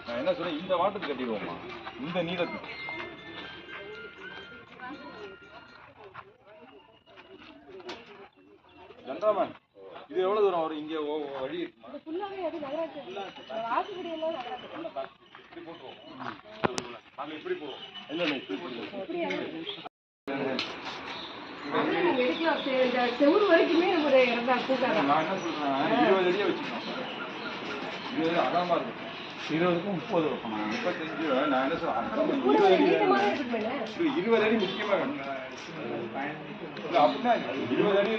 நான் என்ன சொல்றேன், இந்த வாட்டத்துக்கு கட்டிடுவோமா, இந்த நீளத்துக்கு. சந்திரமன், இது எவ்வளவு தூரம் வரும்? இங்க வழி இப்படி போடுவோம். இல்ல செவ்வறு வரைக்குமே நான் என்ன சொல்றேன், 20 அடியே வச்சுக்கணும். 20 அகலமா இருக்கும். 20க்கும் 30 இருக்கும். 35. நான் என்ன சொல்றேன், 20 அடி முக்கியமா வேணும். அப்படின்னா 20 அடி